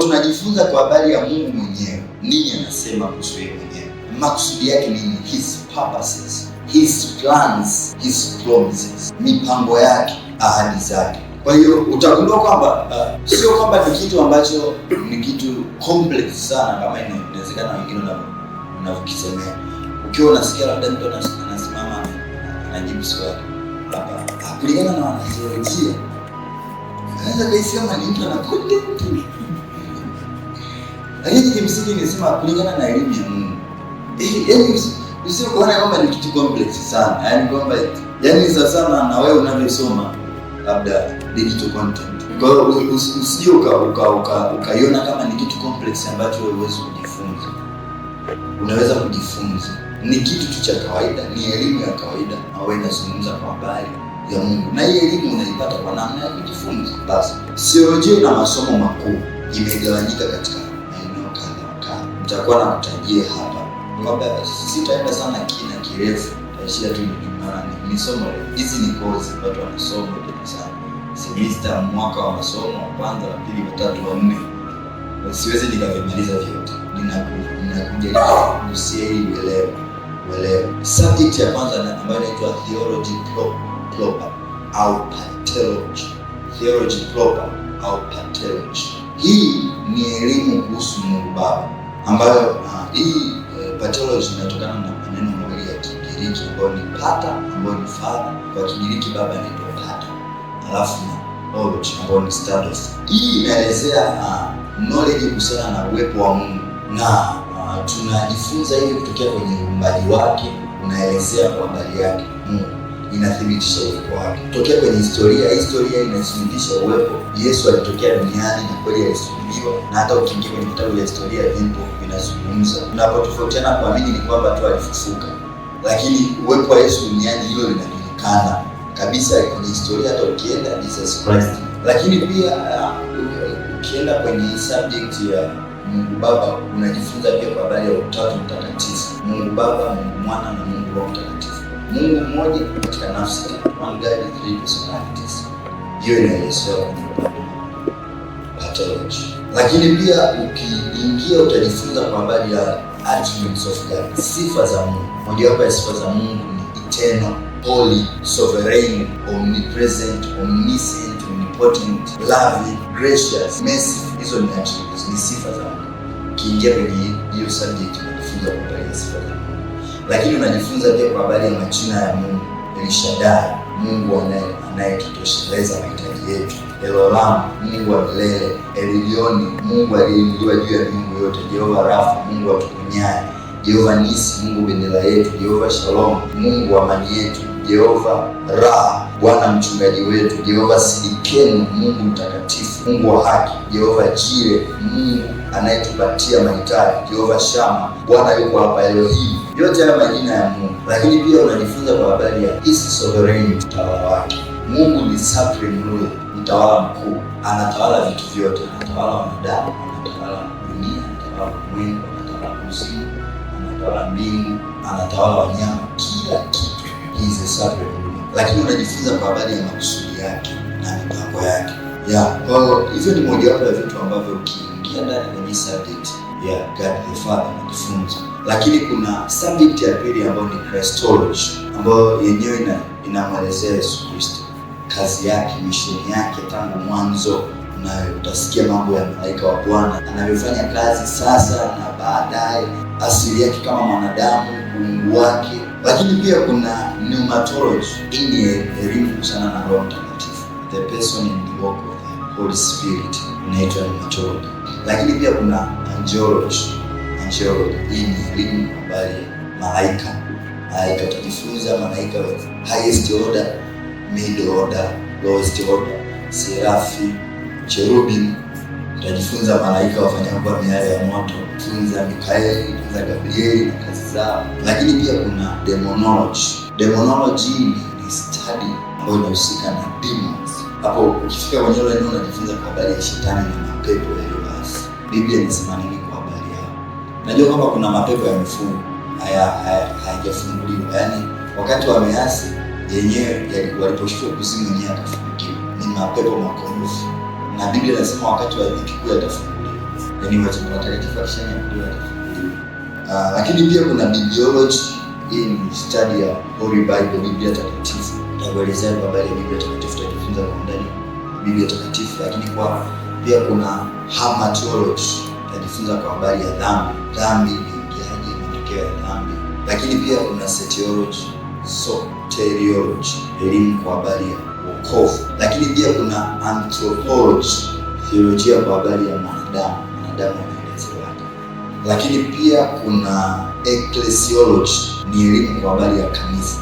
tunajifunza kwa habari ya Mungu mwenyewe, nini anasema kuhusu yeye mwenyewe, makusudi yake nini, his purposes, his plans, his promises, mipango yake, ahadi zake. Kwa hiyo utagundua kwamba sio kwamba ni kitu ambacho ni kitu complex sana kama inawezekana wengine wanavyokisemea. Ukiwa unasikia labda mtu anasimama anajibu swali hapa kulingana na wanatheolojia, anaweza kaisema ni mtu anakonde, lakini kimsingi nisema kulingana na elimu ya Mungu. Yaani usio kuona kwamba ni kitu complex sana, yaani kwamba sasa na wewe unavyosoma labda digital content. Kwa hiyo usije ukaiona kama ni kitu complex ambacho wewe huwezi kujifunza. Unaweza kujifunza. Ni kitu tu cha kawaida, ni elimu ya kawaida au inazungumza kwa habari ya Mungu. Na hii elimu unaipata kwa namna ya kujifunza. Basi, theolojia na masomo makuu imegawanyika katika maeneo kadhaa. Nitakuwa nakutajia hapa. Kwamba sitaenda sana kina kirefu, taishia tu ni somo. Hizi ni course watu wanasoma sana. Semester, mwaka wa masomo wa kwanza, wa pili, wa tatu, wa nne. Siwezi nikavimaliza vyote. Ninakuja kugusia ili uelewe. Subject ya kwanza ambayo inaitwa theology proper au pathology. Theology proper au pathology. Hii ni elimu kuhusu Mungu Baba, ambayo hii pathology inatokana na maneno mawili ya Kigiriki ambayo ni pater, ambayo ni father. Kwa Kigiriki baba anaitwa pater, alafu na ology ambayo ni study. Hii inaelezea knowledge kuhusiana na uwepo wa Mungu, na tunajifunza hivi kutokea kwenye uumbaji wake. Unaelezea kwa habari yake Mungu, inathibitisha uwepo wake. Kutokea kwenye historia inathibitisha uwepo. Yesu alitokea duniani na kweli alisulubiwa, na hata ukiingia kwenye kitabu cha historia vipo vinazungumza. Tunapotofautiana kuamini ni kwamba tu alifufuka, lakini uwepo wa Yesu duniani hilo linajulikana kabisa kwenye historia, hata ukienda Jesus Christ. Lakini pia ukienda kwenye subject ya Mungu Baba unajifunza pia kwa habari ya Utatu Mtakatifu. Mungu Baba, Mungu Mwana na Mungu Roho Mtakatifu. Mungu mmoja katika nafsi tatu, one God, three personalities. Hiyo inaelezewa kwenye pathology. Lakini pia ukiingia utajifunza kwa habari ya attributes of God, sifa za Mungu. Mojawapo ya sifa za Mungu ni eternal, holy, sovereign, omnipresent, omniscient, omnipotent, loving, gracious, merciful. Hizo ni attributes, ni sifa za Mungu. Ukiingia kwenye hiyo subject unajifunza kwa habari ya sifa za Mungu. Lakini unajifunza pia kwa habari ya majina ya Mungu. El Shaddai, Mungu anayetutosheleza mahitaji yetu. Elohim, Mungu wa milele. Elyon, Mungu aliyeinuliwa juu ya miungu yote. Jehova Rafa, Mungu atuponyaye. Jehova Nisi, Mungu bendera yetu. Jehova Shalom, Mungu wa amani yetu. Jehova Ra, Bwana mchungaji wetu. Jehova Sidikenu, Mungu mtakatifu, Mungu wa haki. Jehova Jire, Mungu anayetupatia mahitaji. Jehova Shama, Bwana yuko hapa. Elohim. Yote haya majina ya Mungu. Lakini pia unajifunza kwa habari ya his sovereign, utawala wake. Mungu ni supreme ruler, mtawala mkuu. Anatawala vitu vyote. Anatawala wanadamu, anatawala dunia, anatawala ulimwengu, anatawala kuzimu, anatawala mbingu, anatawala wanyama, kila kitu. He is a sovereign ruler. Lakini unajifunza kwa habari ya makusudi yake na mipango yake. Kwa hiyo hivyo ni mojawapo ya vitu ambavyo ukiingia ndani kwenye subject ya God the Father unajifunza. Lakini kuna subject ya pili ambayo ni Christology, ambayo yenyewe inamwelezea Yesu Kristo, kazi yake, misheni yake tangu mwanzo, na utasikia mambo ya malaika wa Bwana anavyofanya kazi sasa na baadaye, asili yake kama mwanadamu, uungu wake. Lakini pia kuna pneumatology, hii ni elimu kuhusiana na Roho Mtakatifu, the person and the work of the Holy Spirit, inaitwa pneumatology. Lakini pia kuna angelology. Hii ni elimu habari ya malaika. Utajifunza malaika wa highest order, middle order, lowest order, serafi, cherubim. Utajifunza malaika wafanyao kwa miale ya moto, funza Mikaeli, funza Gabrieli na kazi zao. Lakini pia kuna demonology. Demonology ni study ambayo inahusika na demons. Hapo ukifika kwenye ile eneo unajifunza kwa habari ya shetani na mapepo yaliyoasi. Biblia inasema nini kwa habari yao? Najua kwamba kuna mapepo yamefungwa, hayajafunguliwa. Yaani wakati wameasi yenyewe waliposhuka kuzimu yenyewe akafunguliwa. Ni mapepo makorofi. Na Biblia inasema wakati wa dhiki kuu yatafunguliwa. yaani watakatifu wakishanyakuliwa watafufuliwa. Lakini pia kuna bibliology. Hii ni study ya Holy Bible, Biblia takatifu. Tutakuelezea habari ya Biblia takatifu, tutajifunza kwa ndani Biblia takatifu. Lakini pia kuna hamartiology, tutajifunza kwa habari ya dhambi iliingiaje, matokeo ya dhambi. Lakini pia kuna soteriology, elimu kwa habari ya wokovu. Lakini pia kuna anthropology, theolojia kwa habari ya mwanadamu anaelezewaje. Lakini pia kuna ecclesiology, ni elimu kwa habari ya kanisa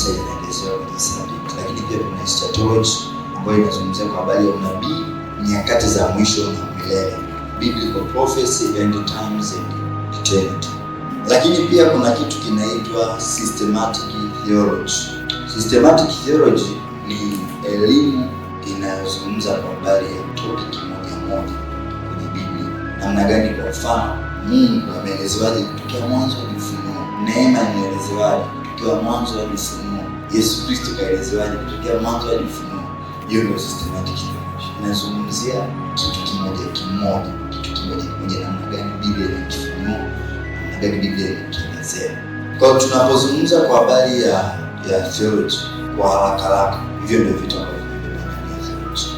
inaelezewa kwenye sadiki. Lakini pia kuna eschatology ambayo inazungumzia kwa habari ya unabii, nyakati za mwisho na milele, biblical prophecy, end times and eternity. Lakini pia kuna kitu kinaitwa systematic theology. Systematic theology ni elimu inayozungumza kwa habari ya topic moja kwenye Biblia. Namna gani, kwa mfano, Mungu ameelezewaje kutokea mwanzo hadi Ufunuo? Neema imeelezewaje kutokea mwanzo hadi Ufunuo? Yesu Kristo kaelezewaje kutokea mwanzo hadi Ufunuo? Hiyo ndio systematic theology. Inazungumzia kitu kimoja, namna gani Biblia inakifunua, namna gani Biblia inakielezea. Kwa hiyo tunapozungumza kwa habari ya theology kwa haraka, hivyo ndio vitu ambavyo vimebeba theology.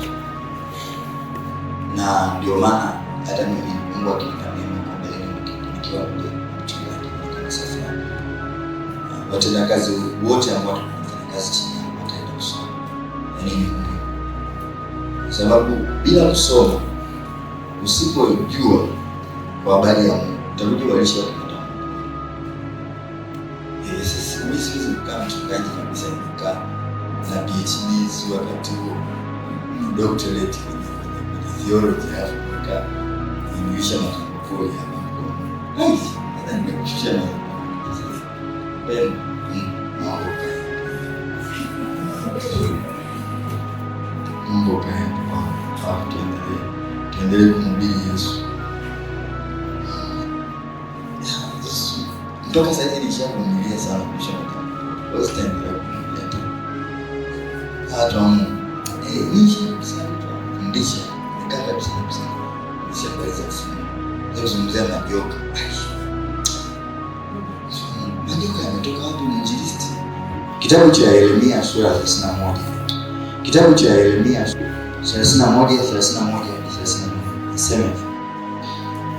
Na ndio maana hata mimi Mungu akinipa neema kwa mbele nikiwa kule mchungaji wa kanisa fulani, watendakazi wote ambao wanafanya kazi chini yangu wataenda kusoma. Yaani ni muhimu, sababu bila kusoma, usipojua kwa habari ya Mungu, utakuja walisha kupata. Sisi siwezi kukaa mchungaji kabisa nikaa na PhD wakati huo doctorate kwenye theology, alafu nikaa nimeisha matokeo hapa mkono. Nadhani nimekushia na Mungu kaenda kwa tuendelee kumhubiri Yesu. Kutoka sasa hivi nishavumilia sana kushoka. Basi tutaendelea kuvumilia tu. Hata fundisha nikaa kabisa nishaweza kuzungumzia majoka. Majoka yametoka wapi? Mwinjilisti. Kitabu cha Yeremia sura ya 31. Kitabu cha Yeremia 31:31 nasema,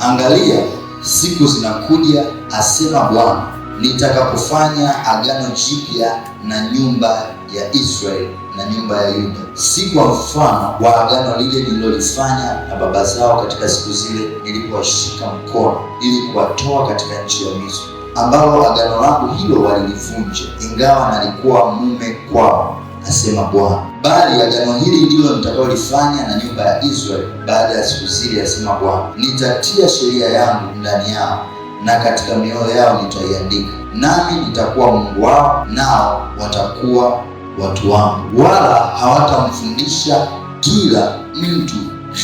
angalia, siku zinakuja, asema Bwana, nitakapofanya agano jipya na nyumba ya Israeli na nyumba ya Yuda, si kwa mfano wa agano lile nililolifanya na baba zao katika siku zile nilipowashika mkono ili kuwatoa katika nchi ya Misri, ambao agano langu hilo walilivunja, ingawa nalikuwa mume kwao, asema Bwana. Bali agano hili ndilo nitakalolifanya na nyumba ya Israeli baada ya siku zile, asema Bwana. Nitatia sheria yangu ndani yao na katika mioyo yao nitaiandika, nami nitakuwa Mungu wao, nao watakuwa watu wangu, wala hawatamfundisha kila mtu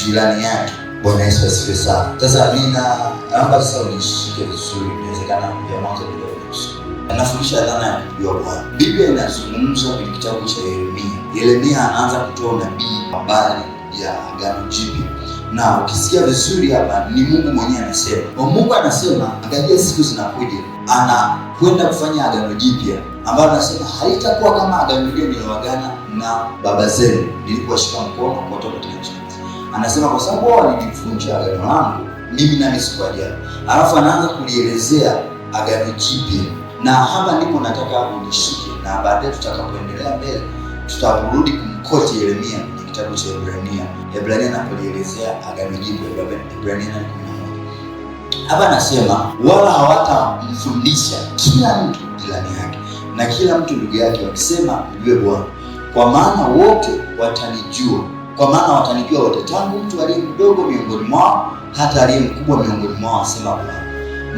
jirani yake. Bwana Yesu asifiwe sana. Sasa naomba sasa unishike vizuri, inawezekana ya mwanzo kidogo. Anafundisha dhana ya kujua Bwana. Biblia inazungumza kwenye kitabu cha Yeremia anaanza kutoa unabii habari ya agano jipya. Na ukisikia vizuri hapa ni Mungu mwenyewe anasema. Mungu anasema angalia, siku zinakuja, anakwenda kufanya agano jipya ambalo anasema halitakuwa kama agano lile nililoagana na baba zenu nilipowashika mkono kuwatoa katika nchi. Anasema kwa sababu wao walivunja agano langu, mimi nami sikuwajali. Alafu anaanza kulielezea agano jipya. Na hapa ndipo nataka unishike, na baadaye tutakapoendelea mbele tutaporudi kumkoti Yeremia kwenye kitabu cha Ibrania anapolielezea agano jipya, Ibrania 11. Hapa anasema wala hawatamfundisha kila mtu jirani yake na kila mtu ndugu yake, wakisema mjue Bwana, kwa maana watanijua wote, tangu mtu aliye mdogo miongoni mwao hata aliye mkubwa miongoni mwao, asema Bwana.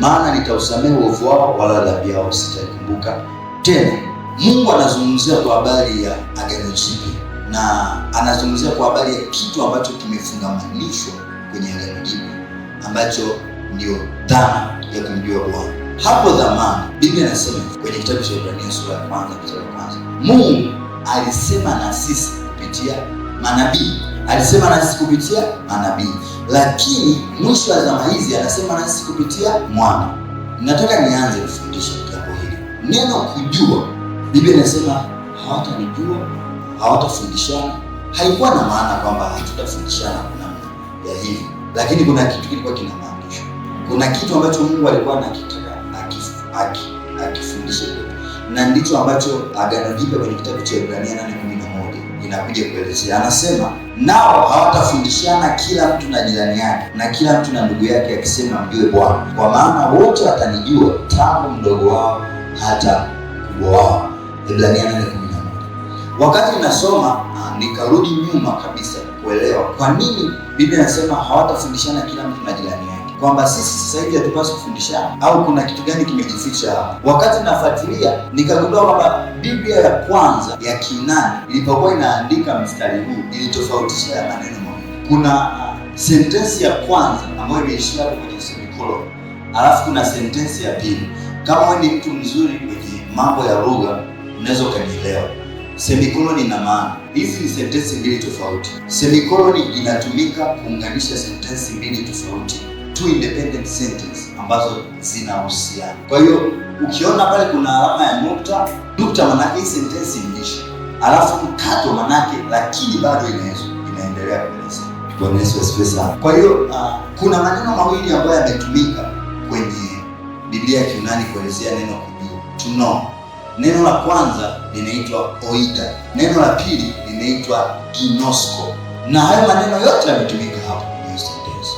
Maana nitausamehe uovu wao, wala dhambi yao sitaikumbuka tena. Mungu anazungumzia kwa habari ya agano jipya, na anazungumzia kwa habari ya kitu ambacho kimefungamanishwa kwenye agano jipya, ambacho ndio dhana ya kumjua Bwana. Hapo zamani Biblia inasema kwenye kitabu cha Ibrania sura ya 1 mstari wa 1, Mungu alisema na sisi kupitia manabii. lakini mwisho wa zama hizi anasema nasi kupitia mwana. Nataka nianze kufundisha jambo hili. Neno kujua, Biblia inasema hawatanijua, hawatafundishana. Haikuwa na maana kwamba hatutafundishana kwa namna ya hivi, lakini kuna kitu kilikuwa kinamaanishwa. Kuna kitu ambacho Mungu alikuwa anakitaka akifundishe kwetu, na ndicho ambacho Agano Jipya kwenye kitabu cha Ibrania 8:11 inakuja kuelezea. Anasema nao hawatafundishana kila mtu na jirani yake na kila mtu na ndugu yake, akisema mjue Bwana, kwa maana wote watanijua, tangu mdogo wao hata mkubwa wao. Ibrania 8:11. Wakati nasoma nikarudi nyuma kabisa kuelewa kwa nini Biblia inasema hawatafundishana kila mtu na jirani yake, kwamba sisi sasa hivi hatupaswi kufundishana au kuna kitu gani kimejificha hapa. Wakati nafuatilia nikagundua kwamba Biblia ya kwanza ya Kiunani ilipokuwa inaandika mstari huu ilitofautisha ya maneno mawili. Kuna sentensi ya kwanza ambayo imeishia kwenye semicolon, alafu kuna sentensi ya pili. Kama wewe ni mtu mzuri kwenye mambo ya lugha unaweza ukanielewa. Semicolon ina maana. Hizi ni sentensi mbili tofauti. Semicolon inatumika kuunganisha sentensi mbili tofauti, two independent sentences ambazo zinahusiana. Kwa hiyo ukiona pale kuna alama ya nukta, nukta manake hii sentensi imeisha. Alafu mkato manake lakini bado inaendelea kueleza. Bwana Yesu asifiwe sana. Kwa hiyo kuna maneno mawili ambayo yametumika kwenye Biblia ya Kiunani kuelezea neno kujua, to know. Neno la kwanza linaitwa oida, neno la pili linaitwa ginosko, na hayo maneno yote yametumika hapo kwenye sentensi.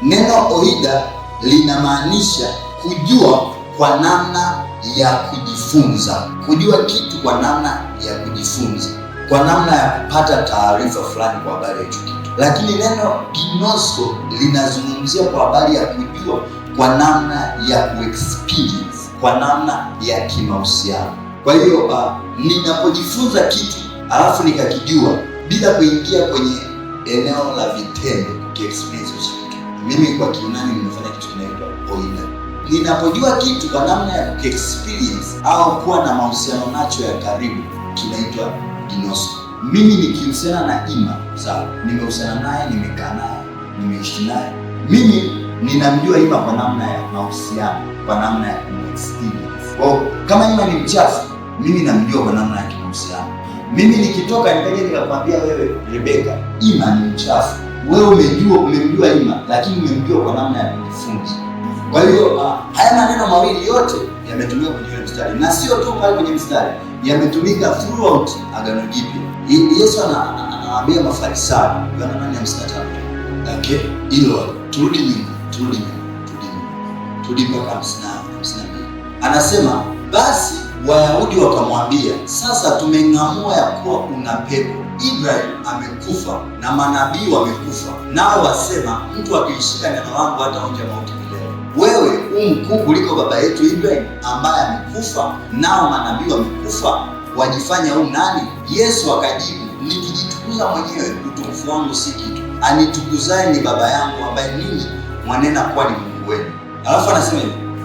Neno oida linamaanisha kujua kwa namna ya kujifunza, kujua kitu kwa namna ya kujifunza, kwa namna ya kupata taarifa fulani kwa habari ya hicho kitu. Lakini neno ginosko linazungumzia kwa habari ya kujua kwa namna ya kuexperience, kwa namna ya kimahusiano. Kwa hiyo ninapojifunza kitu alafu nikakijua bila kuingia kwenye eneo la vitendo, kiexperience kitu, mimi kwa Kiunani nimefanya kitu kinaitwa oida. Ninapojua kitu kwa namna ya kuexperience au kuwa na mahusiano nacho ya karibu, kinaitwa ginosko. Mimi nikihusiana na Ima, sawa, nimehusiana naye, nimekaa naye, nimeishi naye, mimi ninamjua Ima kwa namna ya mahusiano, kwa namna ya experience. Kwa kama Ima ni mchafu, mimi namjua kwa namna ya mahusiano. Mimi nikitoka nikaje nikakwambia wewe Rebeka, Ima ni mchafu, wewe umemjua Ima, lakini umemjua kwa namna ya kujifunza. Kwa hiyo haya maneno mawili yote yametumika kwenye mstari, na sio tu pale kwenye mstari, yametumika throughout Agano Jipya. Yesu anawaambia Mafarisayo, Yohana 8:55. Okay, hilo turudi mpaka 52. Anasema basi Wayahudi wakamwambia, sasa tumeng'amua ya kuwa una pepo. Ibrahim amekufa na manabii wamekufa, nao wasema mtu akilishika neno langu hataonja mauti milele. Wewe mkuu kuliko baba yetu Ibrahim ambaye amekufa, nao manabii wamekufa, wajifanya nani? Yesu akajibu, nikijitukuza mwenyewe utukufu wangu si kitu, anitukuzaye ni Baba yangu ambaye ninyi mwanena kuwa ni Mungu wenu. Alafu anasema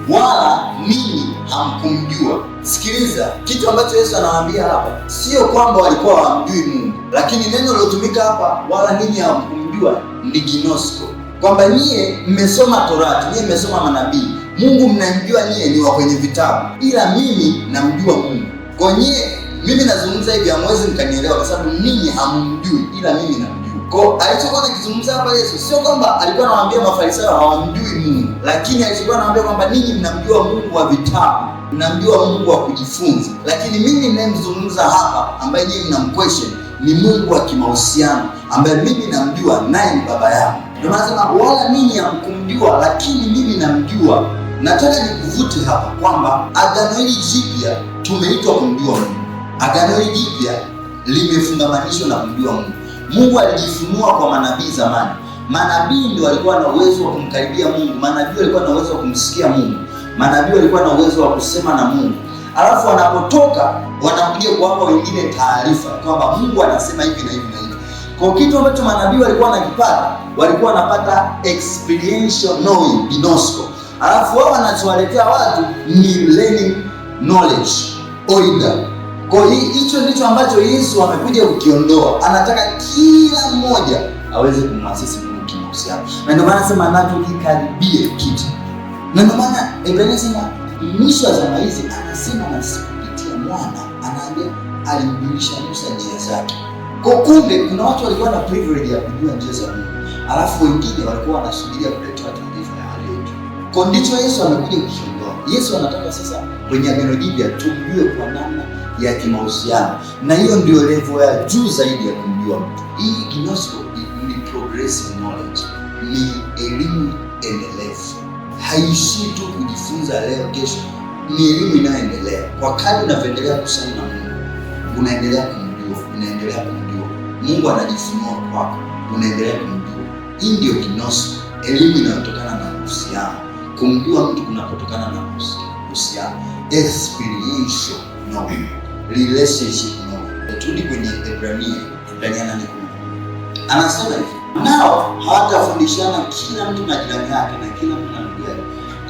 wala ninyi hamkumjua. Sikiliza kitu ambacho Yesu anawaambia hapa, sio kwamba walikuwa hawamjui Mungu, lakini neno lilotumika hapa wala ninyi hamkumjua ni ginosko, kwamba nyie mmesoma Torati, nyie mmesoma manabii, Mungu mnamjua nyie ni wa kwenye vitabu, ila mimi namjua Mungu. Kwa nyie mimi nazungumza hivi hamwezi mkanielewa kwa sababu ninyi hamumjui ila mimi namjua. Kwa alichokuwa anakizungumza hapa Yesu sio kwamba alikuwa anawaambia Mafarisayo hawamjui Mungu, lakini alichokuwa anawaambia kwamba ninyi mnamjua Mungu wa vitabu, mnamjua Mungu wa kujifunza, lakini mimi ninayemzungumza hapa ambaye nyinyi mnamquestion ni Mungu wa kimahusiano ambaye mimi namjua, naye ni Baba yangu. Ndio maana nasema wala ninyi hamkumjua lakini mimi namjua. Nataka nikuvute hapa kwamba Agano hili Jipya tumeitwa kumjua Mungu. Agano hili Jipya limefungamanishwa na kumjua Mungu. Mungu alijifunua kwa manabii zamani. Manabii ndio walikuwa na uwezo wa kumkaribia Mungu. Manabii walikuwa na uwezo wa kumsikia Mungu. Manabii walikuwa na uwezo wa kusema na Mungu. Alafu wanapotoka wanakuja kuwapa wengine taarifa kwamba Mungu anasema hivi na hivi na hivi. Kwa kitu ambacho manabii walikuwa wanakipata, walikuwa wanapata experiential knowing, ginosko. Alafu wao wanachowaletea watu ni learning knowledge, oida. Kwa hiyo hicho ndicho ambacho Yesu amekuja kukiondoa. Anataka kila mmoja aweze kumwasisi Mungu kimsingi. mahusiano. Na ndio maana nasema anapokikaribia kitu. Na ndio maana Ibrania anasema mwisho wa zama hizi anasema na kupitia mwana anaambia alimjulisha Musa njia zake. Kwa kumbe kuna watu walikuwa na privilege ya kujua njia za Mungu. Alafu wengine walikuwa wanasubiria kuletewa taarifa ya hali yetu. Kwa ndicho Yesu amekuja kukiondoa. Yesu anataka sasa kwenye Agano Jipya tumjue kwa namna ya kimahusiano. Na hiyo ndio level ya juu zaidi ya kumjua mtu. Hii gospel ni progressive knowledge. Ni elimu endelevu. Haishii tu kujifunza leo kesho. Ni elimu inayoendelea. Kwa kadri unavyoendelea kusoma na Mungu, unaendelea kumjua. Mungu anajifunua kwako, unaendelea kumjua. Hii ndio gnosis, elimu inayotokana na uhusiano. Kumjua mtu kunakotokana na uhusiano. Experiential knowledge, relationship knowledge. Turudi kwenye Ibrania 8:10. Anasema hivi, nao hawatafundishana kila mtu na jirani yake na kila mtu na ndugu yake,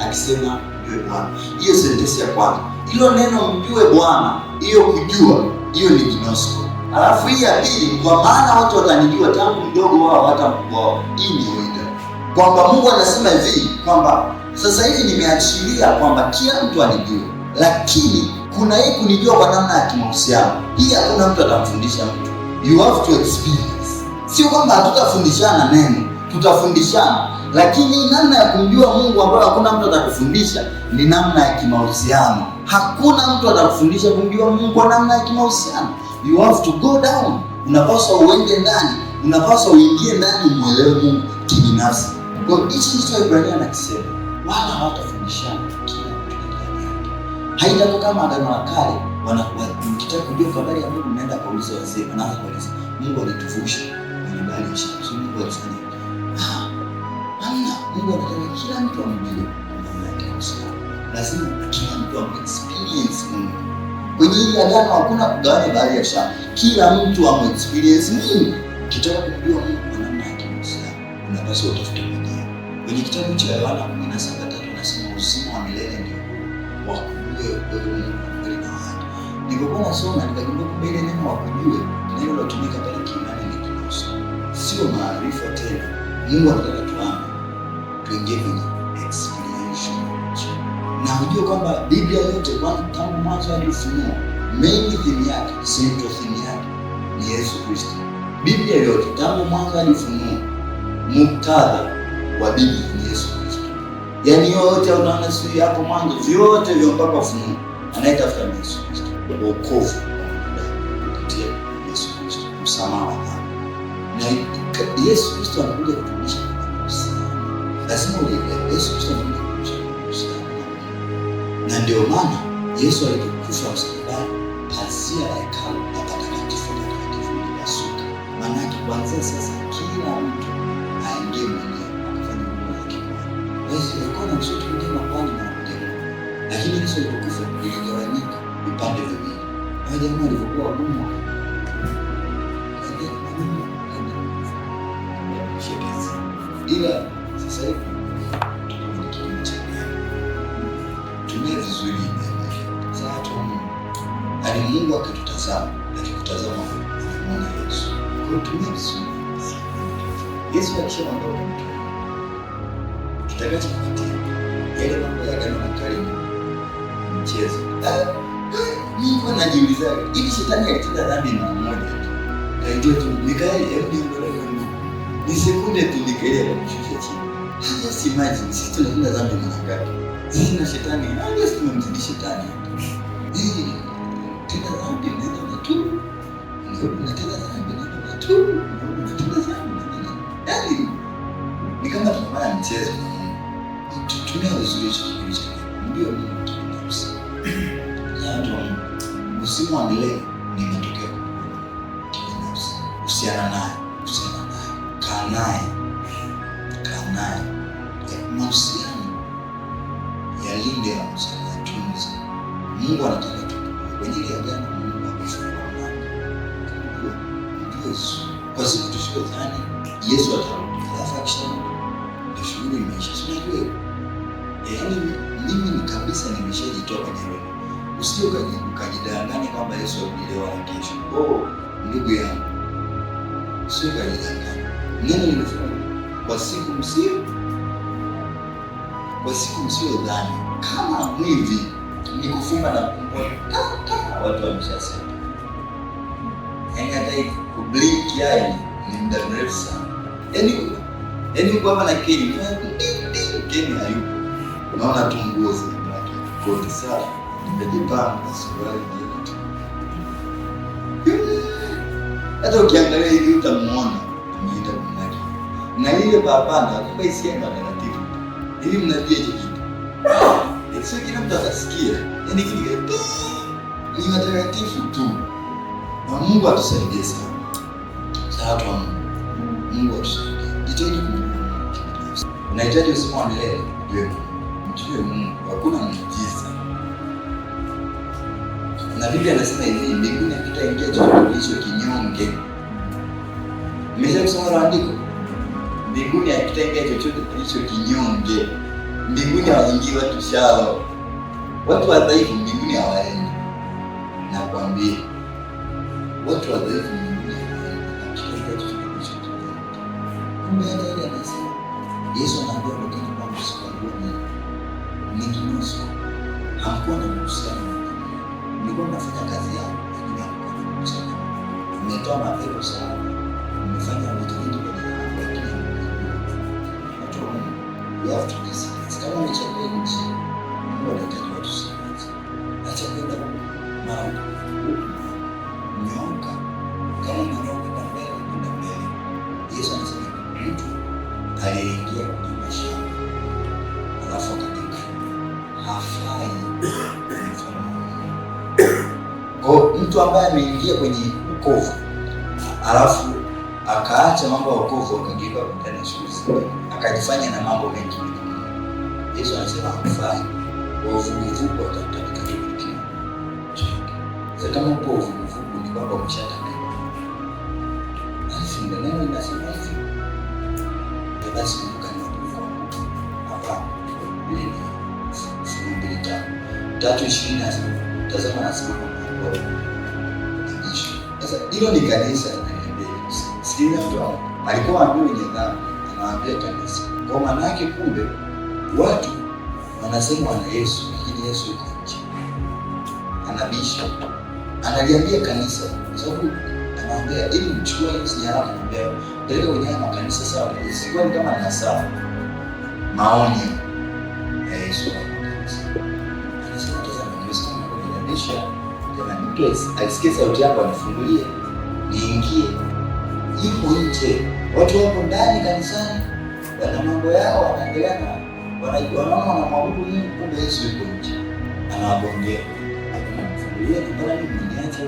akisema mjue Bwana. Hiyo sentensi ya kwanza. Hilo neno mjue Bwana, hiyo kujua, hiyo ni gnosis. Alafu hii ya pili, kwa maana watu watanijua tangu mdogo wao hata mkubwa wao. Hii ni oida. Kwamba Mungu anasema hivi kwamba sasa hivi nimeachilia kwamba kila mtu anijue. Lakini kuna hii kunijua kwa namna ya kimahusiano. Hii hakuna mtu atamfundisha mtu. You have to experience. Sio kwamba hatutafundishana neno, tutafundishana. Lakini namna ya kumjua Mungu ambayo hakuna mtu atakufundisha ni namna ya kimahusiano. Hakuna mtu atakufundisha kumjua Mungu kwa namna ya kimahusiano. You have to go down. Unapaswa uende ndani. Unapaswa uingie ndani muelewe Mungu kibinafsi. Kwa hiyo hichi ndicho Ibrania anakisema. Wala hawatafundishana kila mtu na jirani yake. Haitakuwa kama Agano la Kale wanakuwa mkitaka kujua habari ya Mungu mnaenda kuuliza wazee, wanaanza kuuliza Mungu alituvusha kwenye bahari ya Shamu. Mungu alifanya. Mungu anataka kila mtu amjue namna yake ya uhusiano. Lazima kila mtu experience Mungu. Kwenye hili agano hakuna kugawanya bahari ya Shamu. Kila mtu experience Mungu. Ukitaka kumjua Mungu kwa namna yake ya uhusiano, unapaswa utafute mwenyewe. Kwenye kitabu cha Yohana 17:3 nasema uzima wa milele ndio wa kujua wewe Mungu kweli na haki. Nilipokuwa nasoma nikagundua kwamba ile neno wa kujua neno lilotumika pale Kiunani ni gnosis. Sio maarifa tena. Mungu anataka tuingie kwenye experiential. Na unajua kwamba Biblia yote tangu mwanzo hadi Ufunuo, main theme yake, central theme yake ni Yesu Kristo. Biblia yote tangu mwanzo hadi Ufunuo, muktadha wa Biblia ni Yesu Kristo. Yaani yote unaona sio hapo mwanzo, vyote vya mpaka Ufunuo anaitafuta ni Yesu Kristo. Wokovu kupitia Yesu Kristo, msamaha wa dhambi. Na Yesu Kristo anakuja kutufundisha lazima uelewe Yesu Kristo anakuja kutufundisha. Na ndio maana Yesu alipokufa msalabani, pazia la hekalu la patakatifu likapasuka. Maana kuanzia sasa kila mtu aingie mwenyewe akafanya mambo yake. Yesu alikuwa na msoto mwingine mapani na mmoja. Lakini Yesu alipokufa iligawanyika vipande viwili. Na jamaa alivyokuwa wagumu ila sasa hivi tumia vizuri sasa tu. Hadi Mungu akitutazama, akikutazama anamuona Yesu. Kwa hiyo tumia vizuri. Yesu akishaondoka mtu kitakachokupatia yale mambo ya Agano la Kale mchezo. Mungu anajiuliza hivi, shetani alitenda dhambi mara moja tu. Ndio tu Mikaeli hebu ni sekunde tu Mikaeli akamshusha chini. Sasa imagine sisi tunatenda dhambi mara ngapi? Sisi na shetani, sisi tumemzidi shetani. Hii tena dhambi ndio tu. Ndio tena dhambi ndio tu. Ndio tena dhambi. Yaani ni kama tunafanya mchezo. Tutumia vizuri hicho. Ndio mtu. Ndio msimu wa milele ni matokeo kibinafsi. Usiana naye. Kaa naye. Mahusiano yalinde ya mahusiano ya tunza. Mungu anataka kwenye ile agano Mungu amefungua mlango. Yesu kwa siku tusiodhani Yesu atarudi. Alafu akisema ndio shughuli imeisha. Sio yaani mimi ni kabisa nimeshajitoa kwenye roho. Usije ukajidanganya kwamba Yesu arudilewa na kesho. Ndugu yangu. Sio kujidanganya. Neno linasema kwa siku msiyodhani. Kama mwivi ni kufumba na kumbwa, watu wameshasema. Yaani hata kublink yani ni muda mrefu sana. Yaani uko hapa na Keni hayupo. Unaona tu nguo zake koti safi, nimejipanga suruali na hata ukiangalia hivi utamuona ameenda kumnaki. Na ile baba kumbe isienda taratibu. Hivi mnajua hicho kitu? Sio kila mtu atasikia. Yaani kitu ni mataratibu tu. Na Mungu atusaidie sana. Sasa watu wa Mungu atusaidie. Jitahidi kumjua. Unahitaji uzima wa milele, mjue Mungu. Hakuna muujiza. Na Biblia inasema hivi, mbinguni hakitaingia chochote kilicho kinyonge. Mmesha kusoma andiko? Mbinguni hakitaingia chochote kilicho kinyonge. Mbinguni hawaingii watu shao. Watu wadhaifu mbinguni hawaendi. Nakwambia. Watu wadhaifu mbinguni hawaendi. Hakitaingia chochote kilicho kinyonge. Kumbe hata ile anasema Yesu anaambia wakati kwa msikaliwa ni kinusu. Hakuwa na mahusiano. Nilikuwa nafanya kazi yangu lakini hakuwa na mahusiano. Nimetoa mapepo sana. Nimefanya vitu vingi kwa Mungu lakini watu wa Mungu, you have to listen. Kama umechagua nchi, Mungu anahitaji watu sana. Acha kwenda mara nyooka. Kama unanyooka kwa mbele. Yesu anasema mtu aliyeingia kwenye maisha alafu akatoka hafai. Kwa mtu ambaye ameingia kwenye wokovu alafu akaacha mambo ya wokovu akageuka kutenda shughuli zake akajifanya na mambo mengi, Yesu anasema hafai. Wavuguvugu watatabika kile. Sasa kama uko wavuguvugu ni kwamba umeshatabika. Basi ndio neno linasema hivi. Basi mkani wavuguvugu. Hapa ile ni 3:20 tazama nasema sasa hilo ni kanisa. Sikiliza mtu alikuwa ambiwa wenye dhambi, anawaambia kanisa. Kwa maana yake kumbe watu wanasema wana Yesu, lakini Yesu yuko nje. Anabisha. Analiambia kanisa, kwa sababu anawaambia ili mchukue hizi nyaraka, anamwambia peleka kwenye makanisa sawa. Sikuwa ni kama na sawa. Maonyo ya Yesu kwa kanisa. Anasema tazama Yesu anabisha. Jamani, mtu alisikia sauti yako anifungulie niingie. Yuko nje. Watu wako ndani kanisani wana mambo yao, wanaendelea na wanamwabudu Mungu, kumbe Yesu yuko nje. Anawagongea. Anamfungulia, mbona mimi niache?